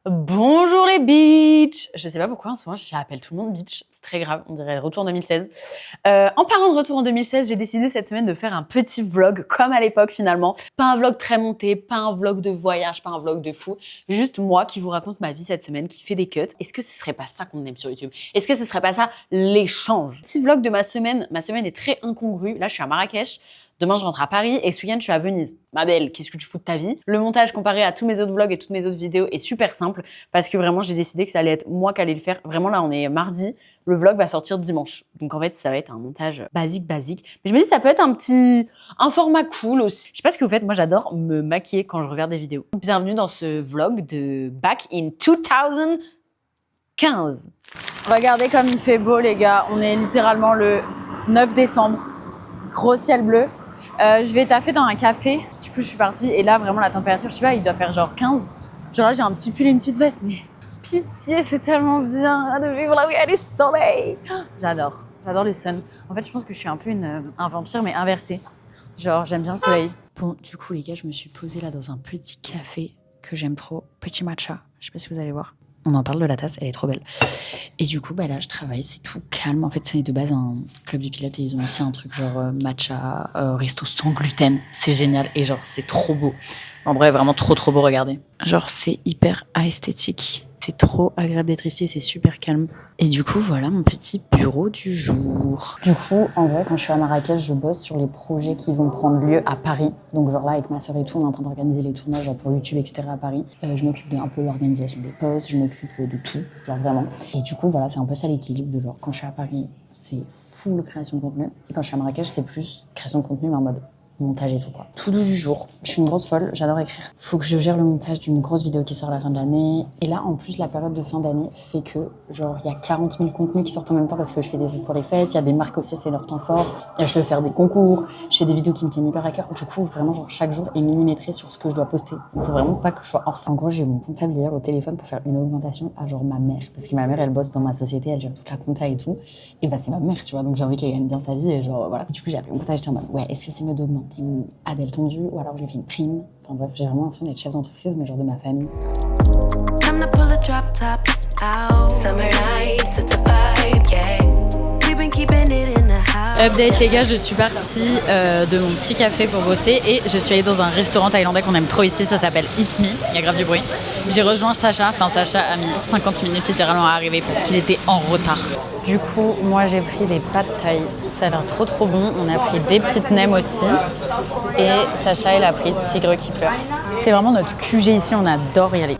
Bonjour les bitches. Je sais pas pourquoi en ce moment j'appelle tout le monde bitch, c'est très grave, on dirait retour en 2016. En parlant de retour en 2016, j'ai décidé cette semaine de faire un petit vlog comme à l'époque finalement. Pas un vlog très monté, pas un vlog de voyage, pas un vlog de fou. Juste moi qui vous raconte ma vie cette semaine, qui fait des cuts. Est-ce que ce serait pas ça qu'on aime sur YouTube? Est-ce que ce serait pas ça l'échange? Petit vlog de ma semaine est très incongrue. Là je suis à Marrakech. Demain, je rentre à Paris et ce week-end, je suis à Venise. Ma belle, qu'est-ce que tu fous de ta vie? Le montage comparé à tous mes autres vlogs et toutes mes autres vidéos est super simple parce que vraiment, j'ai décidé que ça allait être moi qui allais le faire. Vraiment, là, on est mardi. Le vlog va sortir dimanche. Donc, en fait, ça va être un montage basique. Mais je me dis, ça peut être un format cool aussi. Je sais pas ce que vous faites. Moi, j'adore me maquiller quand je regarde des vidéos. Bienvenue dans ce vlog de Back in 2015. Regardez comme il fait beau, les gars. On est littéralement le 9 décembre. Gros ciel bleu. Je vais taffer dans un café. Du coup, je suis partie. Et là, vraiment, la température, je sais pas, il doit faire genre 15. Genre là, j'ai un petit pull et une petite veste. Mais pitié, c'est tellement bien de vivre là où il y a du soleil. J'adore. J'adore les suns. En fait, je pense que je suis un peu un vampire, mais inversé. Genre, j'aime bien le soleil. Bon, du coup, les gars, je me suis posée là dans un petit café que j'aime trop. Petit matcha. Je sais pas si vous allez voir. On en parle de la tasse, elle est trop belle. Et du coup, là, je travaille, c'est tout calme. En fait, c'est de base un club de pilates et ils ont aussi un truc genre matcha, resto sans gluten. C'est génial et genre, c'est trop beau. En vrai, vraiment trop beau, regardez. Genre, c'est hyper esthétique. C'est trop agréable d'être ici, c'est super calme. Et du coup, voilà mon petit bureau du jour. Du coup, en vrai, quand je suis à Marrakech, je bosse sur les projets qui vont prendre lieu à Paris. Donc genre là, avec ma sœur et tout, on est en train d'organiser les tournages genre pour YouTube, etc. à Paris. Je m'occupe d'un peu de l'organisation des posts, je m'occupe de tout, genre vraiment. Et du coup, voilà, c'est un peu ça l'équilibre de genre, quand je suis à Paris, c'est full création de contenu. Et quand je suis à Marrakech, c'est plus création de contenu, mais en mode montage et tout quoi. Tout doux du jour. Je suis une grosse folle, j'adore écrire. Faut que je gère le montage d'une grosse vidéo qui sort à la fin de l'année. Et là, en plus, la période de fin d'année fait que, genre, il y a 40 000 contenus qui sortent en même temps parce que je fais des trucs pour les fêtes. Il y a des marques aussi, c'est leur temps fort. Je veux faire des concours. Je fais des vidéos qui me tiennent hyper à cœur. Du coup, vraiment, genre, chaque jour est millimétré sur ce que je dois poster. Il faut vraiment pas que je sois en retard. En gros, j'ai mon comptable hier au téléphone pour faire une augmentation à genre ma mère. Parce que ma mère, elle bosse dans ma société, elle gère toute la compta et tout. Et bah, c'est ma mère, tu vois. Donc, j'ai envie qu'elle gagne bien sa vie et genre, voilà. Du coup, j'ai appelé mon comptable, j'étais en mode, ouais, est-ce que c'est mieux d'augmenter Adèle Tendu ou alors je lui fais une prime. Enfin bref, j'ai vraiment l'impression d'être chef d'entreprise, mais genre de ma famille. Update les gars, je suis partie de mon petit café pour bosser et je suis allée dans un restaurant thaïlandais qu'on aime trop ici, ça s'appelle Eat Me, il y a grave du bruit. J'ai rejoint Sacha, Sacha a mis 50 minutes littéralement à arriver parce qu'il était en retard. Du coup, moi j'ai pris des pâtes thaï, ça a l'air trop bon. On a pris des petites nems aussi et Sacha elle a pris Tigre qui pleure. C'est vraiment notre QG ici, on adore y aller.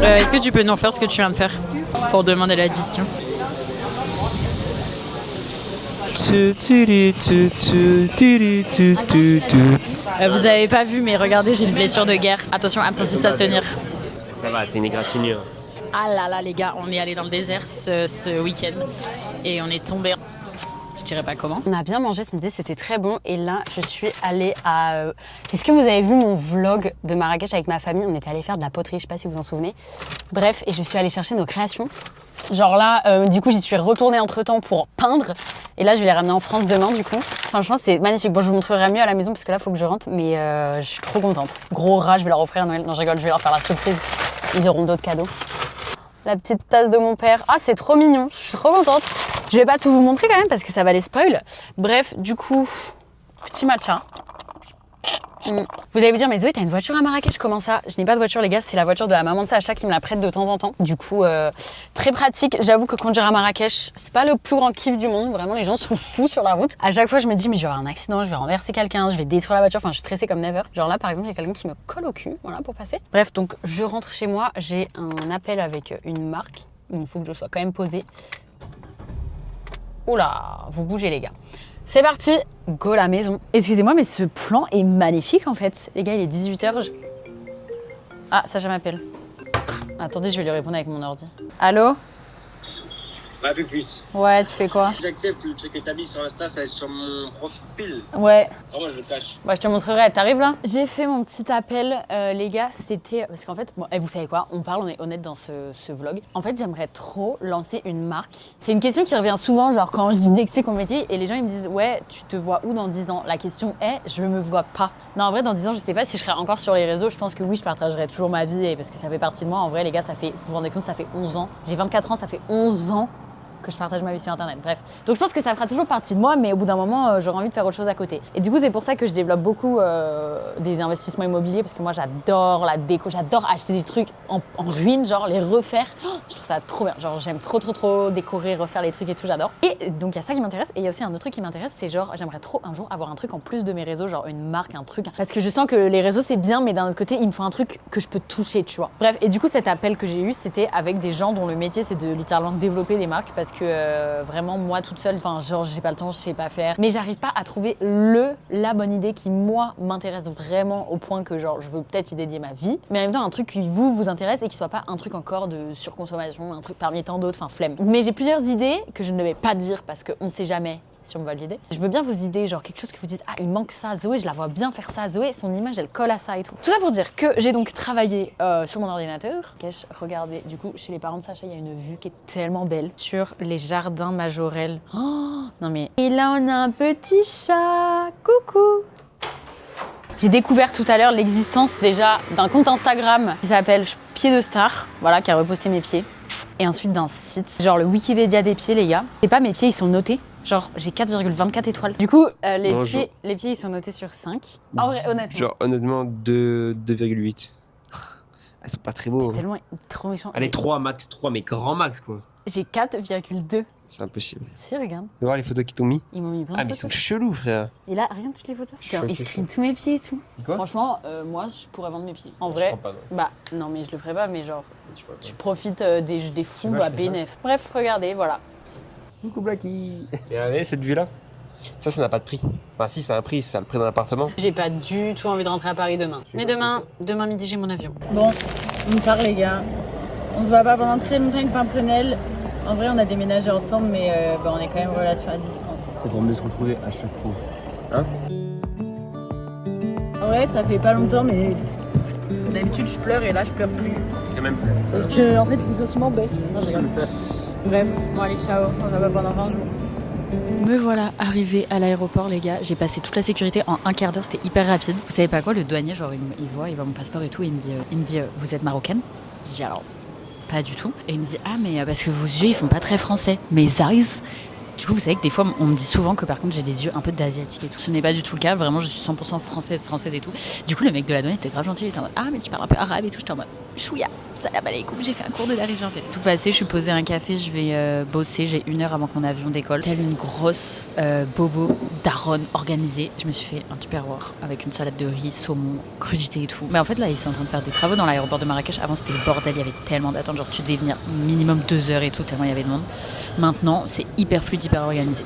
Est-ce que tu peux nous faire ce que tu viens de faire pour demander l'addition? Vous avez pas vu, mais regardez, j'ai une blessure de guerre. Attention, âme sensible, s'abstenir. Ça va, c'est une égratignure. Ah là là, les gars, on est allé dans le désert ce week-end et on est tombé. Je dirais pas comment. On a bien mangé ce midi, c'était très bon. Et là, je suis allée à... Est-ce que vous avez vu mon vlog de Marrakech avec ma famille? On était allé faire de la poterie, je sais pas si vous en souvenez. Bref, et je suis allée chercher nos créations. Genre là, du coup, j'y suis retournée entre-temps pour peindre. Et là, je vais les ramener en France demain, du coup. Franchement, c'est magnifique. Bon, je vous montrerai mieux à la maison parce que là, il faut que je rentre. Mais je suis trop contente. Gros rat, je vais leur offrir à Noël. Non, je rigole, je vais leur faire la surprise. Ils auront d'autres cadeaux. La petite tasse de mon père. Ah, c'est trop mignon. Je suis trop contente. Je vais pas tout vous montrer quand même parce que ça va les spoil. Bref, du coup, petit matcha. Vous allez vous dire, mais Zoé, t'as une voiture à Marrakech? Comment ça? Je n'ai pas de voiture, les gars. C'est la voiture de la maman de Sacha qui me la prête de temps en temps. Du coup, très pratique. J'avoue que conduire à Marrakech, c'est pas le plus grand kiff du monde. Vraiment, les gens sont fous sur la route. À chaque fois, je me dis, mais je vais avoir un accident, je vais renverser quelqu'un, je vais détruire la voiture. Enfin, je suis stressée comme never. Genre là, par exemple, il y a quelqu'un qui me colle au cul, voilà, pour passer. Bref, donc, je rentre chez moi. J'ai un appel avec une marque. Il faut que je sois quand même posée. Oula, vous bougez les gars. C'est parti, go la maison. Excusez-moi, mais ce plan est magnifique en fait. Les gars, il est 18h. Ah, Sacha m'appelle. Attendez, je vais lui répondre avec mon ordi. Allô? Un peu plus. Ouais, tu fais quoi? J'accepte le truc que t'as mis sur Insta, ça va être sur mon profil. Ouais. Moi, je le cache. Bah, je te montrerai, t'arrives là? J'ai fait mon petit appel, les gars, c'était... Parce qu'en fait, bon, vous savez quoi? On est honnête dans ce vlog. En fait, j'aimerais trop lancer une marque. C'est une question qui revient souvent, genre quand j'explique mon métier et les gens ils me disent « Ouais, tu te vois où dans 10 ans ?» La question est « Je me vois pas ». Non, en vrai, dans 10 ans, je sais pas si je serai encore sur les réseaux. Je pense que oui, je partagerai toujours ma vie parce que ça fait partie de moi. En vrai, les gars, vous vous rendez compte, ça fait 11 ans. J'ai 24 ans, ça fait 11 ans que je partage ma vie sur internet, bref. Donc je pense que ça fera toujours partie de moi, mais au bout d'un moment, j'aurai envie de faire autre chose à côté. Et du coup, c'est pour ça que je développe beaucoup des investissements immobiliers, parce que moi, j'adore la déco, j'adore acheter des trucs en ruine, genre les refaire. Oh, je trouve ça trop bien, genre j'aime trop décorer, refaire les trucs et tout, j'adore. Et donc il y a ça qui m'intéresse, et il y a aussi un autre truc qui m'intéresse, c'est genre, j'aimerais trop un jour avoir un truc en plus de mes réseaux, genre une marque, un truc. Parce que je sens que les réseaux, c'est bien, mais d'un autre côté, il me faut un truc que je peux toucher, tu vois. Bref, et du coup, cet appel que j'ai eu, c'était avec des gens dont le métier, c'est de littéralement développer des marques, parce que vraiment moi toute seule, enfin genre j'ai pas le temps, je sais pas faire, mais j'arrive pas à trouver la bonne idée qui moi m'intéresse vraiment au point que genre je veux peut-être y dédier ma vie, mais en même temps un truc qui vous intéresse et qui soit pas un truc encore de surconsommation, un truc parmi tant d'autres, enfin flemme. Mais j'ai plusieurs idées que je ne vais pas dire parce qu'on sait jamais si on me va l'idée. Je veux bien vos idées, genre quelque chose que vous dites, ah il manque ça, Zoé, je la vois bien faire ça, Zoé, son image elle colle à ça et tout. Tout ça pour dire que j'ai donc travaillé sur mon ordinateur. Regardez, du coup chez les parents de Sacha, il y a une vue qui est tellement belle sur les jardins majorels. Oh non mais... Et là on a un petit chat, coucou. J'ai découvert tout à l'heure l'existence déjà d'un compte Instagram qui s'appelle Pied de Star, voilà, qui a reposté mes pieds. Et ensuite d'un site, genre le Wikipédia des pieds les gars. C'est pas mes pieds, ils sont notés. Genre, j'ai 4,24 étoiles. Du coup, les pieds, ils sont notés sur 5. En vrai, honnêtement. Genre, honnêtement, 2,8. Ah, c'est pas très beau. C'est tellement trop méchant. Allez, 3 max, 3, mais grand max, quoi. J'ai 4,2. C'est impossible. Si, regarde. Tu vas voir les photos qu'ils t'ont mis? Ils m'ont mis plein de photos. Ah, mais ils sont chelous, frère. Et là, regarde toutes les photos. Ils screenent tous mes pieds et tout. Quoi? Franchement, moi, je pourrais vendre mes pieds. En vrai, je crois pas, non. Bah, non, mais je le ferai pas, mais genre, tu profites des fous, bah, bénéf. Bref, regardez, voilà. Coucou Blacky. Regardez cette vue-là. Ça n'a pas de prix. Enfin, si, c'est un prix, c'est le prix d'un appartement. J'ai pas du tout envie de rentrer à Paris demain. Mais demain midi, j'ai mon avion. Bon, on part, les gars. On se voit pas pendant très longtemps avec Pimprenel. En vrai, on a déménagé ensemble, mais on est quand même en relation à distance. C'est pour mieux se retrouver à chaque fois. Hein? Ouais, ça fait pas longtemps, mais d'habitude, je pleure et là, je pleure plus. C'est même plus. Parce que, en fait, les sentiments baissent. Non, je rigole. Bref, bon, allez, ciao. On se voit pas pendant 20 jours. Me voilà arrivée à l'aéroport, les gars. J'ai passé toute la sécurité en un quart d'heure, c'était hyper rapide. Vous savez pas quoi, le douanier, genre, il voit mon passeport et tout, et il me dit vous êtes marocaine? Je dis alors, pas du tout. Et il me dit ah, mais parce que vos yeux, ils font pas très français. Mes eyes. Du coup, vous savez que des fois, on me dit souvent que par contre, j'ai des yeux un peu d'asiatique et tout. Ce n'est pas du tout le cas. Vraiment, je suis 100% française et tout. Du coup, le mec de la douane était grave gentil. Il était en mode ah, mais tu parles un peu arabe et tout. J'étais en mode chouïa, salam alaikum. J'ai fait un cours de darija en fait. Tout passé, je suis posée à un café. Je vais bosser. J'ai 1 heure avant que mon avion décolle. Telle une grosse bobo daronne organisée. Je me suis fait un tupperware avec une salade de riz, saumon, crudité et tout. Mais en fait, là, ils sont en train de faire des travaux dans l'aéroport de Marrakech. Avant, c'était le bordel. Il y avait tellement d'attentes. Genre, tu devais venir minimum 2 heures et tout, tellement il y avait de monde. Maintenant, c'est hyper fluide, hyper organisé.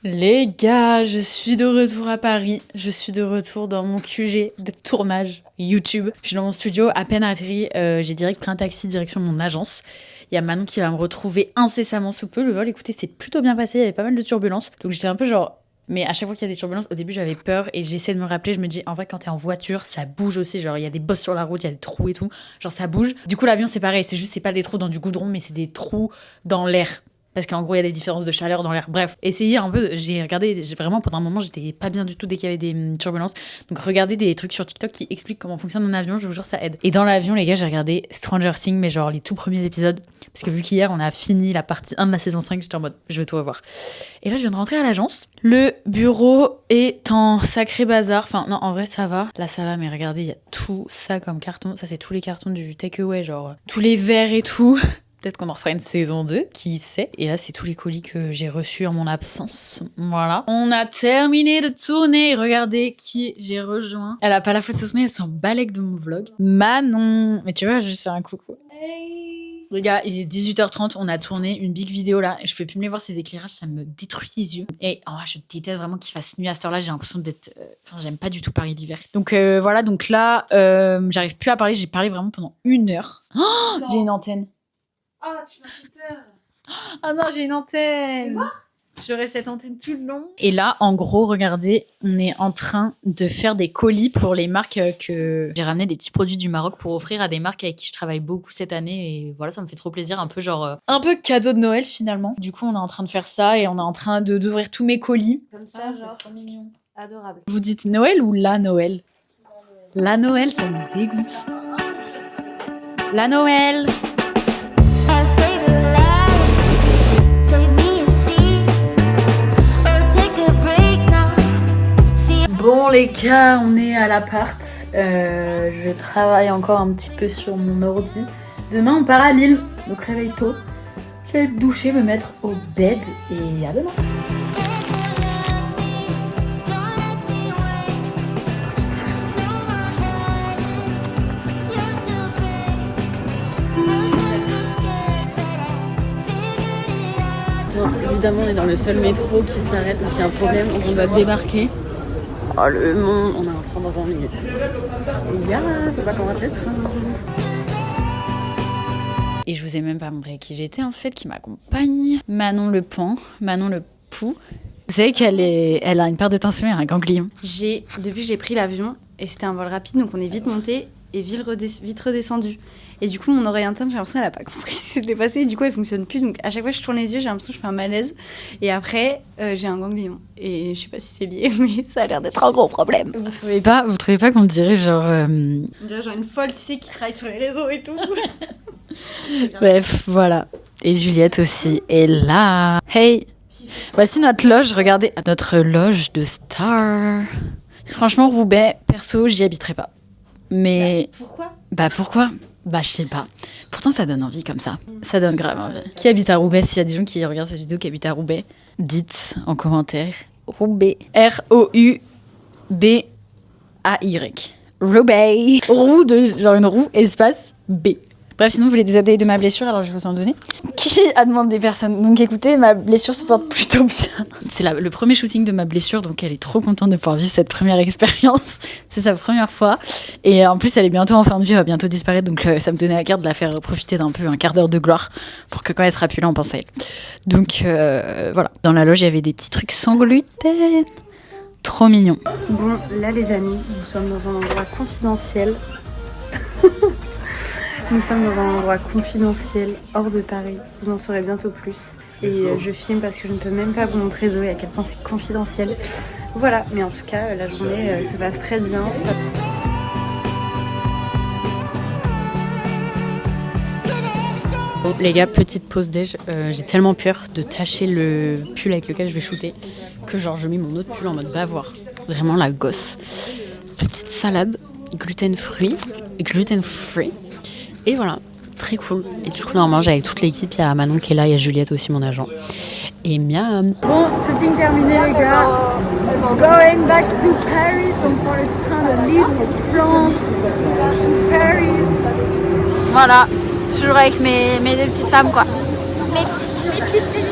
Les gars, je suis de retour à Paris. Je suis de retour dans mon QG de tournage YouTube. Je suis dans mon studio, à peine atterri. J'ai direct pris un taxi direction mon agence. Il y a Manon qui va me retrouver incessamment sous peu. Le vol, écoutez, c'est plutôt bien passé. Il y avait pas mal de turbulences. Donc j'étais un peu genre... Mais à chaque fois qu'il y a des turbulences, au début j'avais peur et j'essaie de me rappeler, je me dis en vrai quand t'es en voiture, ça bouge aussi, genre il y a des bosses sur la route, il y a des trous et tout, genre ça bouge. Du coup l'avion c'est pareil, c'est pas des trous dans du goudron mais c'est des trous dans l'air. Parce qu'en gros, il y a des différences de chaleur dans l'air. Bref, essayez un peu. J'ai regardé, vraiment, pendant un moment, j'étais pas bien du tout dès qu'il y avait des turbulences. Donc, regardez des trucs sur TikTok qui expliquent comment fonctionne un avion. Je vous jure, ça aide. Et dans l'avion, les gars, j'ai regardé Stranger Things, mais genre les tout premiers épisodes. Parce que vu qu'hier, on a fini la partie 1 de la saison 5, j'étais en mode, je vais tout revoir. Et là, je viens de rentrer à l'agence. Le bureau est en sacré bazar. Enfin, non, en vrai, ça va. Là, ça va, mais regardez, il y a tout ça comme carton. Ça, c'est tous les cartons du takeaway, genre tous les verres et tout. Peut-être qu'on en refera une saison 2, qui sait. Et là, c'est tous les colis que j'ai reçus en mon absence. Voilà. On a terminé de tourner. Regardez qui j'ai rejoint. Elle a pas la faute de se souvenir, elle s'en balèque de mon vlog. Manon. Mais tu vois, je vais juste faire un coucou. Hey. Les gars, il est 18h30, on a tourné une big vidéo là, et je peux plus me les voir, ces éclairages, ça me détruit les yeux. Et je déteste vraiment qu'il fasse nuit à cette heure-là, j'ai l'impression d'être... Enfin, j'aime pas du tout Paris l'hiver. Donc voilà, donc là, j'arrive plus à parler, j'ai parlé vraiment pendant 1 heure. Oh, j'ai une antenne. Ah, tu m'as fait peur. Ah non, j'ai une antenne. J'aurai cette antenne tout le long. Et là, en gros, regardez, on est en train de faire des colis pour les marques que... J'ai ramené des petits produits du Maroc pour offrir à des marques avec qui je travaille beaucoup cette année. Et voilà, ça me fait trop plaisir. Un peu genre... un peu cadeau de Noël, finalement. Du coup, on est en train de faire ça et on est en train d'ouvrir tous mes colis. Comme ça, C'est genre, trop mignon. adorable. Vous dites Noël ou la Noël? La Noël, ça me dégoûte. La Noël. Bon les gars, on est à l'appart. Je travaille encore un petit peu sur mon ordi. Demain on part à Lille, donc réveille tôt. Je vais me doucher, me mettre au bed et à demain. Évidemment, on est dans le seul métro qui s'arrête parce qu'il y a un problème, donc on doit débarquer. Oh le monde, on a un train dans 20 minutes. Faut pas qu'on rate le train. Et je vous ai même pas montré qui j'étais en fait, qui m'accompagne. Manon Le Pan, Manon Le Pou. Vous savez elle a une perte de tension et un ganglion. Depuis que j'ai pris l'avion, et c'était un vol rapide, donc on est vite monté et vite redescendu. Et du coup, mon oreille interne, j'ai l'impression qu'elle a pas compris ce qui s'était passé. Et du coup, elle fonctionne plus. Donc, à chaque fois que je tourne les yeux, j'ai l'impression que je fais un malaise. Et après, j'ai un ganglion. Et je sais pas si c'est lié, mais ça a l'air d'être un gros problème. Vous trouvez pas qu'on dirait genre... On dirait genre une folle, tu sais, qui travaille sur les réseaux et tout. Bref, voilà. Et Juliette aussi est là. Hey, voici notre loge. Regardez, notre loge de star. Franchement, Roubaix, perso, j'y habiterai pas. Mais... Pourquoi ? Pourquoi ? Je sais pas. Pourtant, ça donne envie comme ça. Ça donne grave envie. Qui habite à Roubaix? S'il y a des gens qui regardent cette vidéo qui habitent à Roubaix, dites en commentaire. Roubaix. R-O-U-B-A-Y. Roubaix. Roue de genre une roue, espace B. Bref, sinon, vous voulez des updates de ma blessure, alors je vais vous en donner. Qui a demandé des personnes? Donc écoutez, ma blessure se porte plutôt bien. C'est le premier shooting de ma blessure, donc elle est trop contente de pouvoir vivre cette première expérience. C'est sa première fois. Et en plus, elle est bientôt en fin de vie, elle va bientôt disparaître, donc ça me tenait à cœur de la faire profiter d'un peu, un quart d'heure de gloire, pour que quand elle sera plus là, on pense à elle. Donc voilà, dans la loge, il y avait des petits trucs sans gluten. Trop mignon. Bon, là les amis, nous sommes dans un endroit confidentiel. Nous sommes dans un endroit confidentiel, hors de Paris. Vous en saurez bientôt plus. Et je filme parce que je ne peux même pas vous montrer Zoé à quel point c'est confidentiel. Voilà, mais en tout cas, la journée se passe très bien. Les gars, petite pause déj. J'ai tellement peur de tacher le pull avec lequel je vais shooter que genre je mets mon autre pull en mode bavoir. Vraiment la gosse. Petite salade, gluten-free. Et voilà, très cool. Et du coup, là, on mange avec toute l'équipe. Il y a Manon qui est là, il y a Juliette aussi, mon agent. Et miam. Bon, shooting terminé, les gars. Going back to Paris. On prend le train de Lille, on flanque to Paris. Voilà, toujours avec mes deux petites femmes, quoi. Mes petites filles.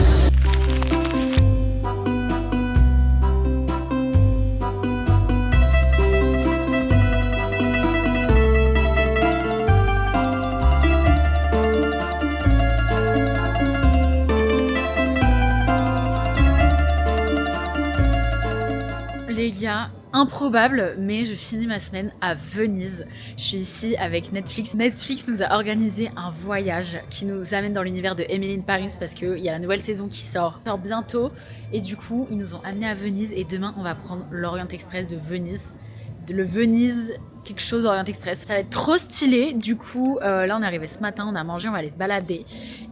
Les gars, improbable, mais je finis ma semaine à Venise. Je suis ici avec Netflix. Netflix nous a organisé un voyage qui nous amène dans l'univers de Emily in Paris parce qu'il y a la nouvelle saison qui sort bientôt. Et du coup, ils nous ont amenés à Venise et demain, on va prendre l'Orient Express de Venise. Le Venise quelque chose Orient Express. Ça va être trop stylé. Du coup, là, on est arrivé ce matin, on a mangé, on va aller se balader.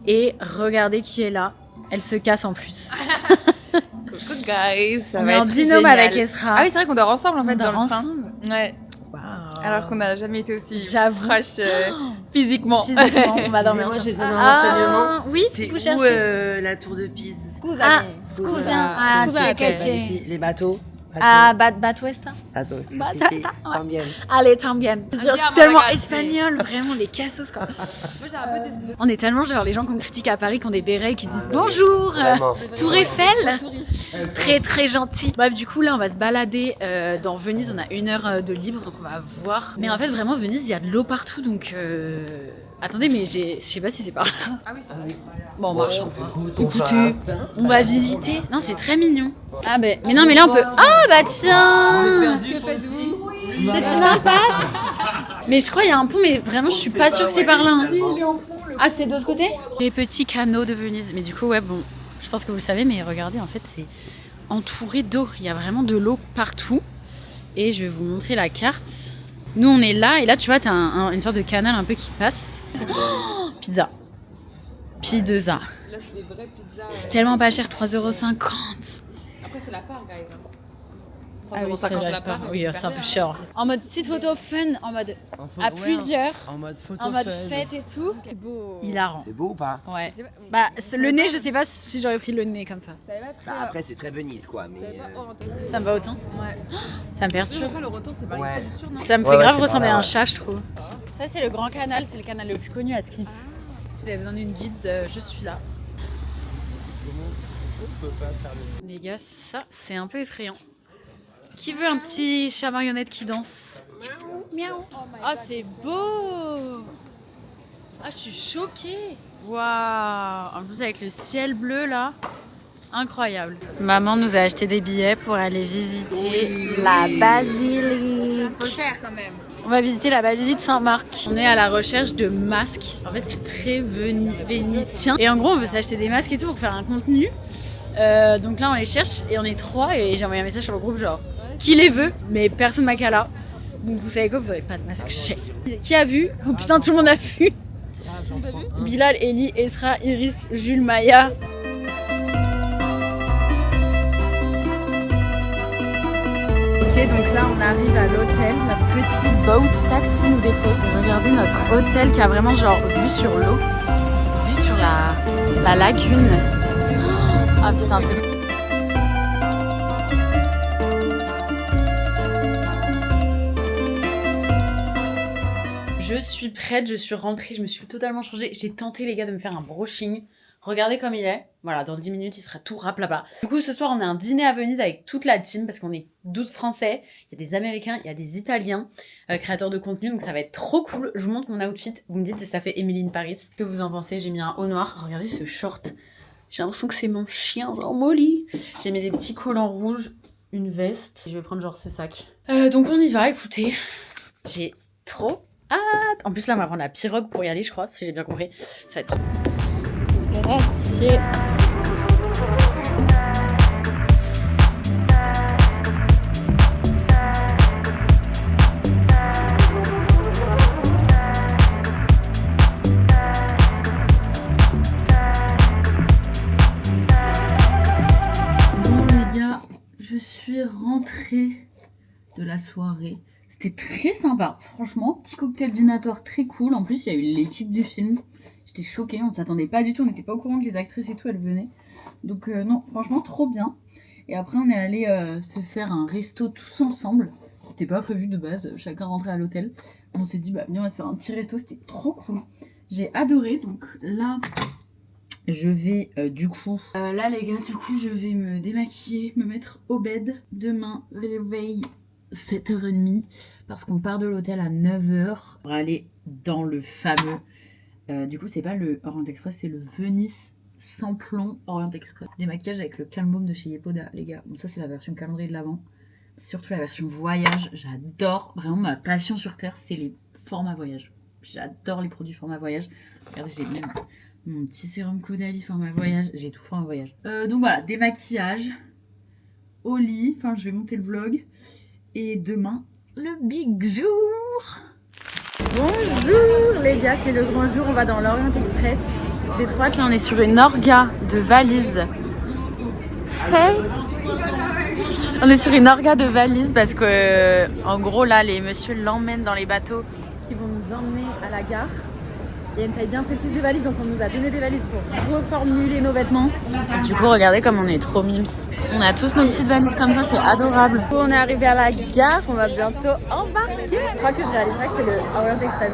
Et regardez qui est là. Elle se casse en plus. Coucou guys, ça on va est en être binôme génial. avec Esra. Ah oui, c'est vrai qu'on dort ensemble en fait On dans dort le train. ensemble. Ouais. Wow. Alors qu'on n'a jamais été aussi J'avoue. proches physiquement. Physiquement, on va dormir. Moi, j'ai besoin d'un Ah, renseignement. oui, C'est vous où cherchez. la tour de Pise? Ah, Scusami. scusa. Ah, Scusate. c'è che c'è. Ici, les bateaux. Batuesta. A todos. Sí, Batuesta, sí, ouais. también. Allez, también. Andiamo, C'est tellement ragazzi. espagnol, vraiment les cassos quoi. Moi, j'ai un peu des On est tellement genre les gens qu'on critique à Paris qui ont des bérets qui disent bonjour, Vraiment. Tour Eiffel. touristes. Très très gentil. Bref, du coup là on va se balader dans Venise, on a 1 heure de libre donc on va voir. Mais en fait vraiment Venise il y a de l'eau partout donc attendez mais je sais pas si c'est par là. Ah oui, c'est ça. Bon on marche. Écoutez, On va visiter. Non c'est très mignon. Ah mais non mais là on peut. Ah bah tiens. C'est une impasse. Mais je crois qu'il y a un pont mais vraiment je suis pas sûre que c'est par là. Hein. Ah c'est de l'autre côté. Les petits canaux de Venise. Mais du coup ouais bon. Je pense que vous le savez, mais regardez, en fait, c'est entouré d'eau. Il y a vraiment de l'eau partout. Et je vais vous montrer la carte. Nous, on est là, et là, tu vois, t'as une sorte de canal un peu qui passe. Oh, pizza. Pizza. Là, c'est des vraies pizzas. C'est tellement pas cher, 3,50 €. Après, c'est la part, guys. Ah oui, c'est 3,50 la la part. oui, c'est un peu cher. En mode petite photo fun, en mode à plusieurs, En mode photo en mode fun. fête et tout. C'est beau. Hilarant. C'est beau ou pas? Ouais. Bah, le nez, je sais pas si j'aurais pris le nez comme ça. Ça va pas très. Bah, après, c'est très Venise, quoi. Mais Ça va pas orienté. Ça me va autant. Ouais. Ça me De toute perturbe. façon, le retour, c'est par Ouais. ici, c'est sûr, non? Ça me fait Ouais, grave c'est ressembler par là, à un ouais. chat, je trouve. Ça, c'est le Grand Canal, c'est le canal le plus connu à ski. Si vous avez besoin d'une guide, je suis là. on peut pas faire le. Les gars, ça, c'est un peu effrayant. Qui veut un petit chat marionnette qui danse? Miaou. Ah, c'est beau! Ah, je suis choquée! Waouh! En plus, avec le ciel bleu là, incroyable. Maman nous a acheté des billets pour aller visiter la basilique. Faut le faire quand même. On va visiter la basilique Saint-Marc. On est à la recherche de masques. En fait, c'est très vénitien. Et en gros, on veut s'acheter des masques et tout pour faire un contenu. Donc là, on les cherche et on est 3 et j'ai envoyé un message sur le groupe genre qui les veut, mais personne m'a cala. Donc vous savez quoi, vous n'avez pas de masque cher. Qui a vu? Oh putain, tout le monde a vu. Bilal, Eli, Esra, Iris, Jules, Maya. Ok, donc là on arrive à l'hôtel. Notre petit boat taxi nous dépose. Regardez notre hôtel qui a vraiment genre vue sur l'eau, vue sur la lagune. Ah putain, c'est... Je suis prête, je suis rentrée, je me suis totalement changée. J'ai tenté les gars de me faire un brushing. Regardez comme il est. Voilà, dans 10 minutes, il sera tout raplapla. Du coup, ce soir, on a un dîner à Venise avec toute la team parce qu'on est 12 Français. Il y a des Américains, il y a des Italiens, créateurs de contenu. Donc ça va être trop cool. Je vous montre mon outfit. Vous me dites si ça fait Emily in Paris. Qu'est-ce que vous en pensez? J'ai mis un haut noir. Regardez ce short. J'ai l'impression que c'est mon chien, genre Molly. J'ai mis des petits collants rouges, une veste. Je vais prendre genre ce sac. Donc on y va, écoutez. J'ai trop hâte. En plus là, on va prendre la pirogue pour y aller, je crois, si j'ai bien compris. Ça va être trop... Grazie. Bon les gars, je suis rentrée de la soirée. C'était très sympa, franchement, petit cocktail dînatoire très cool. En plus, il y a eu l'équipe du film. J'étais choquée, on ne s'attendait pas du tout, on n'était pas au courant que les actrices et tout, elles venaient. Donc non, franchement, trop bien. Et après, on est allé se faire un resto tous ensemble. C'était pas prévu de base, chacun rentrait à l'hôtel. On s'est dit, bah viens, on va se faire un petit resto, c'était trop cool. J'ai adoré, donc là, je vais du coup... là les gars, du coup, je vais me démaquiller, me mettre au bed. Demain, réveil 7h30, parce qu'on part de l'hôtel à 9h pour aller dans le fameux... du coup, c'est pas le Orient Express, c'est le Venise sans plomb Orient Express. Démaquillage avec le Calm Balm de chez Yepoda, les gars. Bon, ça, c'est la version calendrier de l'avant. Surtout la version voyage. J'adore. Vraiment, ma passion sur Terre, c'est les formats voyage. J'adore les produits format voyage. Regardez, j'ai même mon petit sérum Caudalie format voyage. J'ai tout format voyage. Donc voilà, démaquillage. Au lit. Enfin, je vais monter le vlog. Et demain, le big jour. Bonjour les gars, c'est le grand jour, on va dans l'Orient Express. J'ai trop hâte, là on est sur une orga de valises. Hey. On est sur une orga de valises parce que en gros là les messieurs l'emmènent dans les bateaux qui vont nous emmener à la gare. Il y a une taille bien précise de valise, donc on nous a donné des valises pour reformuler nos vêtements. Et du coup, regardez comme on est trop mimes. On a tous nos petites valises comme ça, c'est adorable. Du coup, on est arrivé à la gare, on va bientôt embarquer. Je crois que je réaliserai que c'est le Orient Express,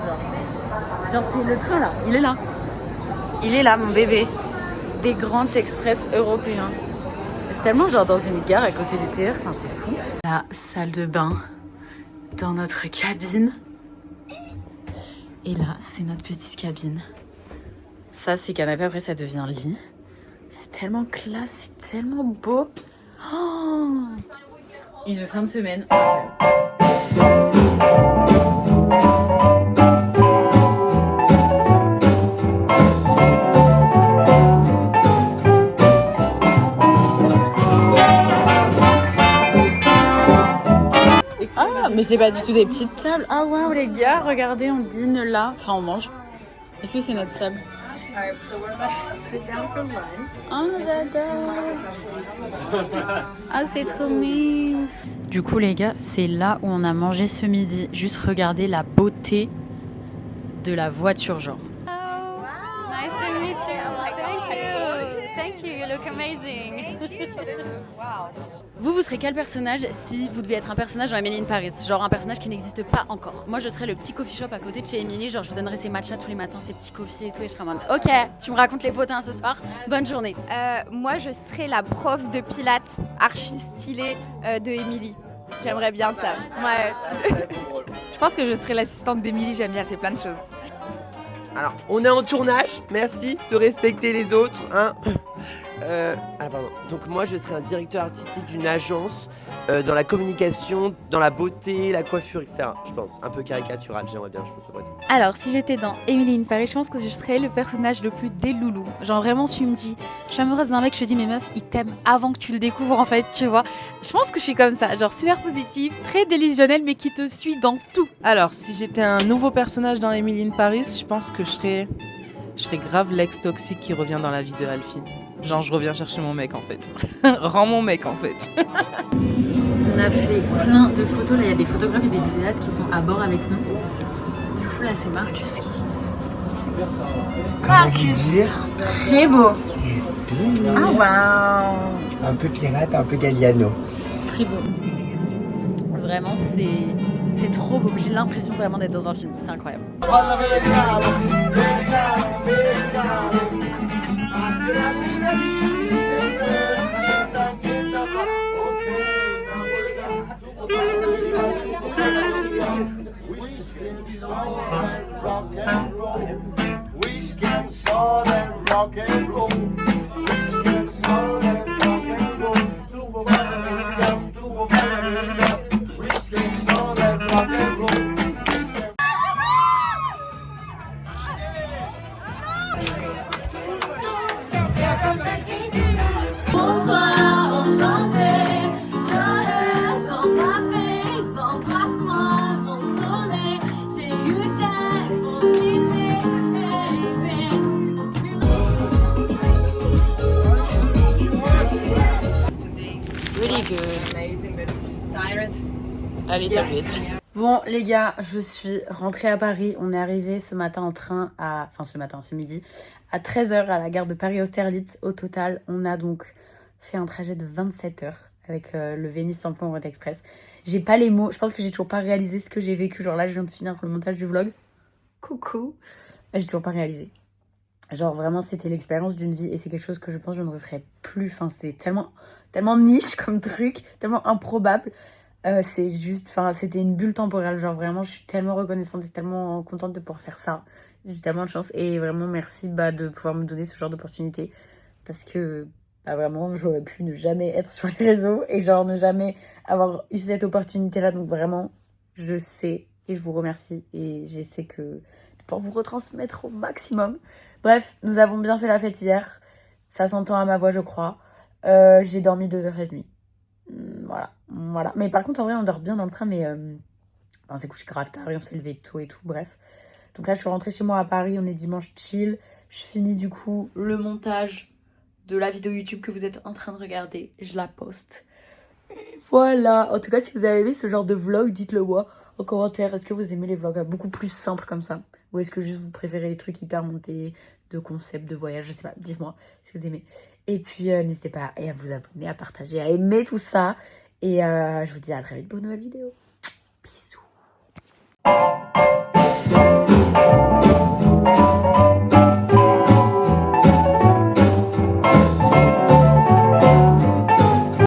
genre c'est le train là, il est là. Il est là, mon bébé. Des grands express européens. C'est tellement genre dans une gare à côté des TR, enfin c'est fou. La salle de bain dans notre cabine. Et là, c'est notre petite cabine. Ça, c'est canapé, après ça devient lit. C'est tellement classe, c'est tellement beau. Oh, une fin de semaine. Ah, mais c'est pas du tout des petites tables. Ah waouh les gars, regardez, on dîne là. Enfin, on mange. Est-ce que c'est notre table? Oh j'adore. Ah c'est trop mignon. Du coup les gars, c'est là où on a mangé ce midi. Juste regardez la beauté de la voiture genre. Oh, nice to meet you. Thank you. Thank you. You look amazing. Thank you. This is wow. Vous serez quel personnage si vous deviez être un personnage dans Emily in Paris? Genre un personnage qui n'existe pas encore. Moi je serais le petit coffee shop à côté de chez Emily. Genre je vous donnerais ses matchas tous les matins, ses petits coffees et tout. Et je serais en mode ok, tu me racontes les potins ce soir. Bonne journée. Moi, je serais la prof de pilates archi stylée de Émilie. J'aimerais bien ça. Ouais. Je pense que je serai l'assistante d'Emily. J'aime bien, elle fait plein de choses. Alors, on est en tournage. Merci de respecter les autres. Hein. Pardon. Donc moi, je serai un directeur artistique d'une agence dans la communication, dans la beauté, la coiffure, etc. Je pense. Un peu caricatural, j'aimerais bien. Je pense que ça pourrait être... Alors, si j'étais dans Emily in Paris, je pense que je serais le personnage le plus déloulou. Genre vraiment, tu me dis, je suis amoureuse d'un mec, je te dis, mais meuf, il t'aime avant que tu le découvres en fait, tu vois. Je pense que je suis comme ça, genre super positive, très délusionnelle, mais qui te suit dans tout. Alors, si j'étais un nouveau personnage dans Emily in Paris, je pense que je serais grave l'ex toxique qui revient dans la vie de Alfie. Genre, je reviens chercher mon mec en fait. Rends mon mec en fait. On a fait plein de photos. Là, il y a des photographes et des vidéastes qui sont à bord avec nous. Du coup, là, c'est Marcus qui vit. Marcus, très beau. Ah waouh. Un peu pirate, un peu Galliano. Très beau. Vraiment, c'est trop beau. J'ai l'impression vraiment d'être dans un film. C'est incroyable. Really good. Amazing, but tired. A little bit. Bon les gars, je suis rentrée à Paris. On est arrivé ce matin en train ce midi, à 13h à la gare de Paris-Austerlitz. Au total, on a donc fait un trajet de 27 heures avec le Venice Samplon Orient Express. J'ai pas les mots, je pense que j'ai toujours pas réalisé ce que j'ai vécu. Genre là, je viens de finir le montage du vlog. Coucou. J'ai toujours pas réalisé. Genre vraiment, c'était l'expérience d'une vie et c'est quelque chose que je pense que je ne referai plus. Enfin, c'est tellement niche comme truc, tellement improbable. C'est juste, c'était une bulle temporelle. Genre vraiment, je suis tellement reconnaissante et tellement contente de pouvoir faire ça. J'ai tellement de chance et vraiment merci de pouvoir me donner ce genre d'opportunité parce que vraiment, j'aurais pu ne jamais être sur les réseaux et genre ne jamais avoir eu cette opportunité-là. Donc vraiment, je sais et je vous remercie et j'essaie de pouvoir vous retransmettre au maximum. Bref, nous avons bien fait la fête hier. Ça s'entend à ma voix, je crois. J'ai dormi 2h30. Voilà. Mais par contre, en vrai, on dort bien dans le train, mais on s'est couché grave tard et on s'est levé tôt et tout, bref. Donc là, je suis rentrée chez moi à Paris, on est dimanche chill. Je finis du coup le montage de la vidéo YouTube que vous êtes en train de regarder. Je la poste. Et voilà. En tout cas, si vous avez aimé ce genre de vlog, dites-le moi en commentaire. Est-ce que vous aimez les vlogs beaucoup plus simples comme ça? Ou est-ce que juste vous préférez les trucs hyper montés de concepts, de voyage, je sais pas, dites-moi si vous aimez. Et puis n'hésitez pas à vous abonner, à partager, à aimer tout ça. Et je vous dis à très vite pour une nouvelle vidéo. Bisous.